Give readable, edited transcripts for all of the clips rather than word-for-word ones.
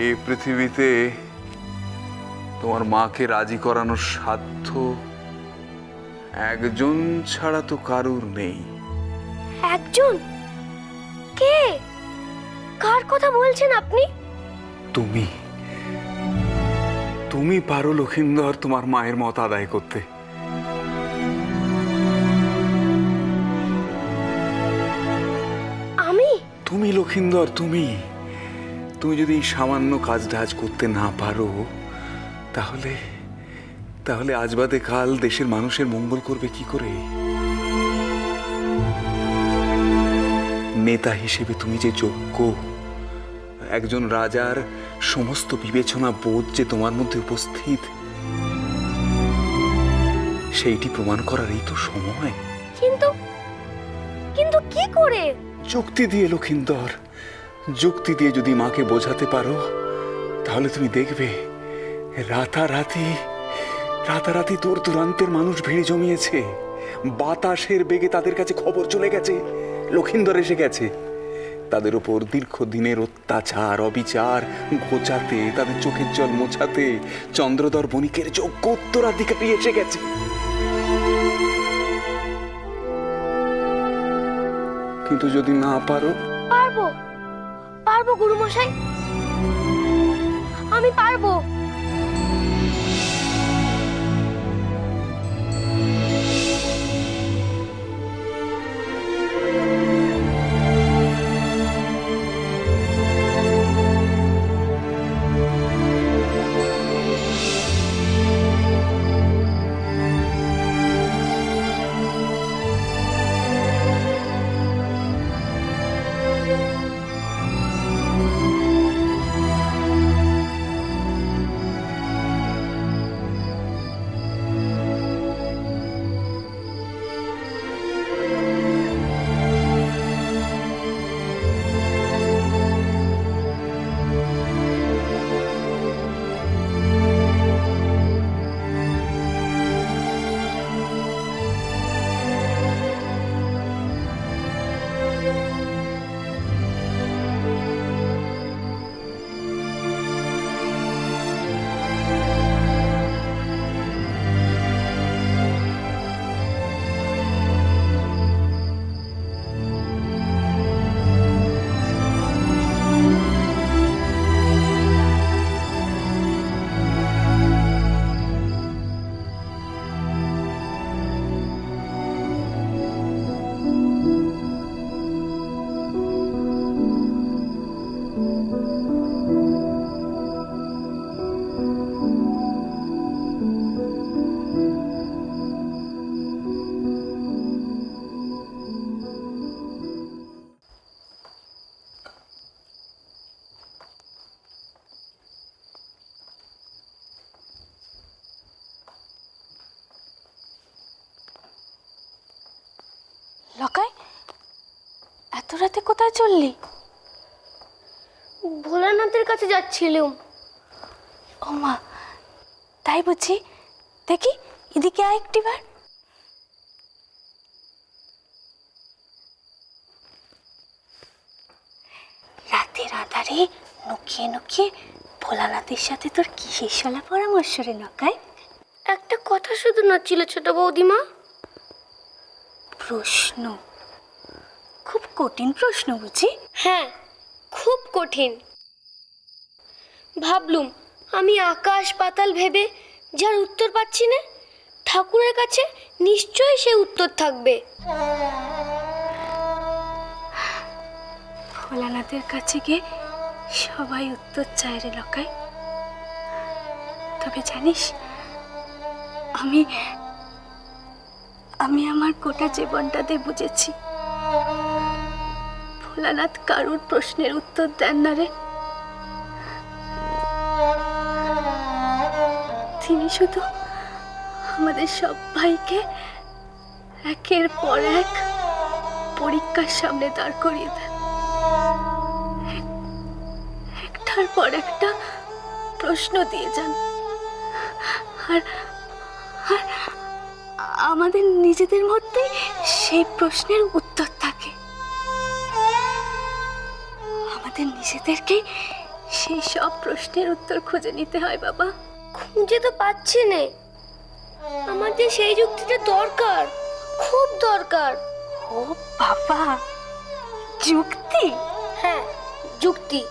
এই পৃথিবীতে তোমার মাকে রাজি করানোর সাধ্য একজন ছাড়া তো কারুর নেই। একজন? কে? কার কথা বলছেন আপনি? তুমি তুমি পারো লক্ষিন্দর তোমার মায়ের মত আদায় করতে। আমি? তুমি লক্ষিন্দর, তুমি যদি এই সামান্য কাজ করতে না পারো তাহলে তাহলে আজ বাদে কাল দেশের মানুষের মঙ্গল করবে কি করে? নেতা হিসেবে তুমি যে যোগ্য, একজন রাজার সমস্ত বিবেচনা বোধ যে তোমার মধ্যে উপস্থিত, সেইটি প্রমাণ করার এই তো সময়। কিন্তু কিন্তু কি করে? যুক্তি দিয়ে লক্ষিন্দর, যুক্তি দিয়ে যদি মাকে বোঝাতে পারো তাহলে তুমি দেখবে রাতারাতি দূর দূরান্তের মানুষ ভিড় জমিয়েছে। বাতাসের বেগে তাদের কাছে খবর চলে গেছে লক্ষিন্দর এসে গেছে। তাদের উপর দীর্ঘদিনের অত্যাচার অবিচার ঘোচাতে, তাদের চোখের জল মোছাতে চন্দ্রধর বণিকের যোগ্য উত্তরাধিকারী এসে গেছে। কিন্তু যদি না পারো? পারবো, পারবো গুরুমশাই, আমি পারবো। লকাই, এত রাতে কোথায় চললি? ভোলানাথের কাছে যাচ্ছিলাম। ও মা, তাই বুঝি? দেখি এদিকে আয় একটিবার। রাতের আধারে লুকিয়ে লুকিয়ে ভোলানাথের সাথে তোর কিসের শলা পরামর্শ রে লকাই? একটা কথা শুধু না ছিল ছোট বৌদিমা। প্রশ্ন? খুব কঠিন প্রশ্ন বুঝি? হ্যাঁ, খুব কঠিন। ভাবলুম আমি আকাশ পাতাল ভেবে যার উত্তর পাচ্ছি না, ঠাকুরের কাছে নিশ্চয়ই সে উত্তর থাকবে। ভোলানাথের কাছে গিয়ে সবাই উত্তর চায় রে লকাই। তবে জানিস, আমি আমি আমার গোটা জীবনটাতে বুঝেছি ভোলানাথ কারুর প্রশ্নের উত্তর দেন না রে। তিনি শুধু আমাদের সবাইকে একের পর এক পরীক্ষার সামনে দাঁড় করিয়ে দেন। একটার পর একটা প্রশ্ন দিয়ে যান, আর আমাদের নিজেদের মধ্যেই সেই প্রশ্নের উত্তর থাকে। আমাদের নিজেদেরকেই সেই সব প্রশ্নের উত্তর খুঁজে নিতে হয় বাবা। খুঁজে তো পাচ্ছি নে। আমার যে সেই যুক্তিটা দরকার, খুব দরকার। ও বাবা, যুক্তি? হ্যাঁ, যুক্তি।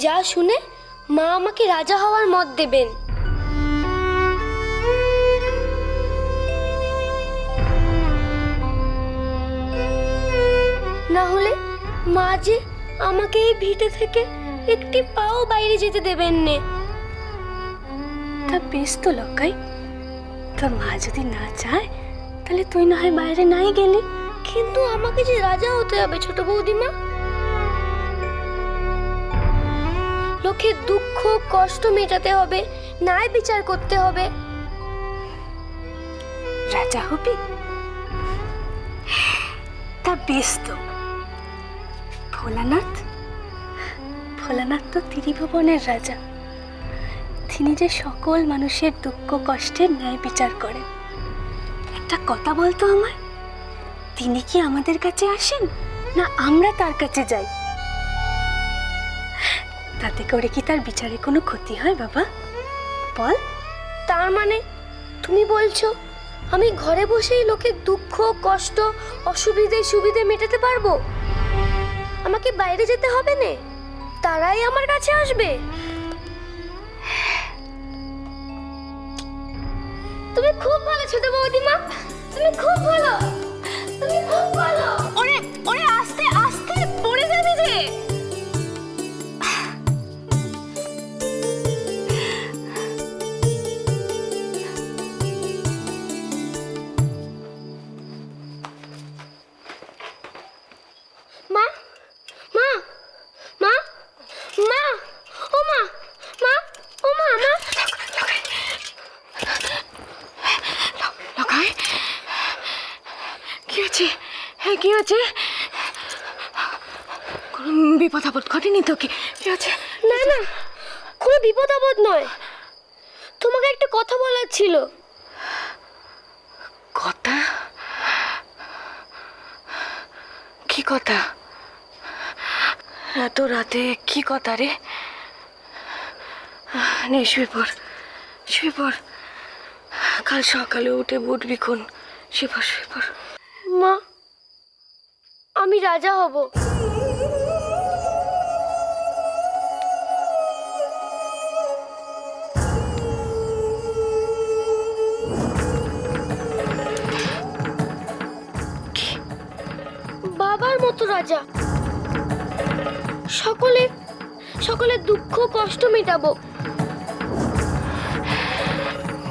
যা শুনে মা আমাকে রাজা হওয়ার মত দেবেন। না হলে মা যে আমাকে এই ভিটে থেকে একটি পাও বাইরে যেতে দেবেন নে। তা বেশ তো লকাই, তোর মা যদি না চায় তাহলে তুই না হয় বাইরে নাই গেলি। কিন্তু আমাকে যে রাজা হতে হবে ছোট বৌদিমা। লোকের দুঃখ কষ্ট মেটাতে হবে, ন্যায় বিচার করতে হবে। রাজা হবি? তা বেশ তো। ভোলানাথ, ভোলানাথ তো ত্রিভুবনের রাজা। তিনি যে সকল মানুষের দুঃখ কষ্টের ন্যায় বিচার করেন। একটা কথা বলতো আমায়, তিনি কি আমাদের কাছে আসেন না আমরা তার কাছে যাই? তাতে করে কি তার বিচারে কোনো ক্ষতি হয় বাবা? বল। তার মানে তুমি বলছো আমি ঘরে বসেই লোকের দুঃখ কষ্ট অসুবিধে সুবিধে মেটাতে পারবো? আমাকে বাইরে যেতে হবে না, তারাই আমার কাছে আসবে? তুমি খুব ভালো ছোট বৌদিমা, তুমি খুব ভালো, তুমি খুব ভালো। ওরে ওরে, আস্তে আস্তে পড়ে যাবি যে। মা, মা, মা, মা, ও মা, মা, ও মা, মা। লকাই, কি হয়েছে? হ্যাঁ, কি হয়েছে? কোনো বিপদ আপদ ঘটেনি তো? কি হয়েছে? না না, কোনো বিপদ আপদ নয়। তোমাকে একটা কথা বলার ছিল। কথা? কি কথা? এত রাতে কি কথা রে? নে শুয়ে পড়, শুয়ে পড়। কাল সকালে উঠে বুটবি কোন। শুয়ে পড়, শুয়ে পড়। মা, আমি রাজা হব। বাবার মতো রাজা। সকলের দুঃখ কষ্ট মেটাবো।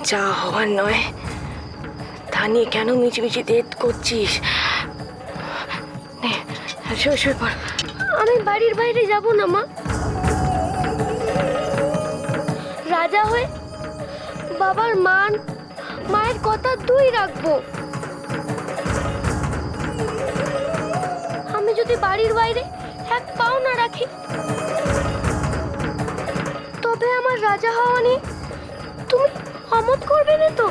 যা হওয়ার নয় তা নিয়ে কেন মিছিমিছি জেদ করছিস? নে শুয়ে শুয়ে পড়। আমি বাড়ির বাইরে যাব না মা। রাজা হয়ে বাবার মান মায়ের কথা দুই রাখবো। আমি যদি বাড়ির বাইরে এক পাও না রাখি, তবে আমার রাজা হওয়া নিয়ে তুমি অমত করবে না তো?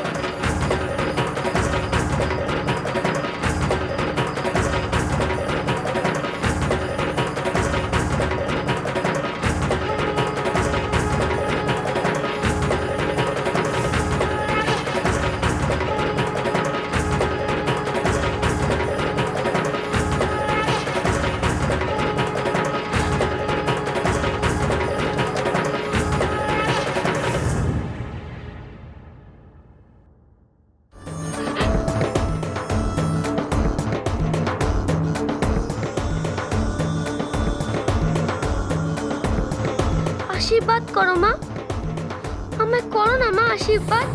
আশীর্বাদ করো মা, আমায় করো না মা আশীর্বাদ।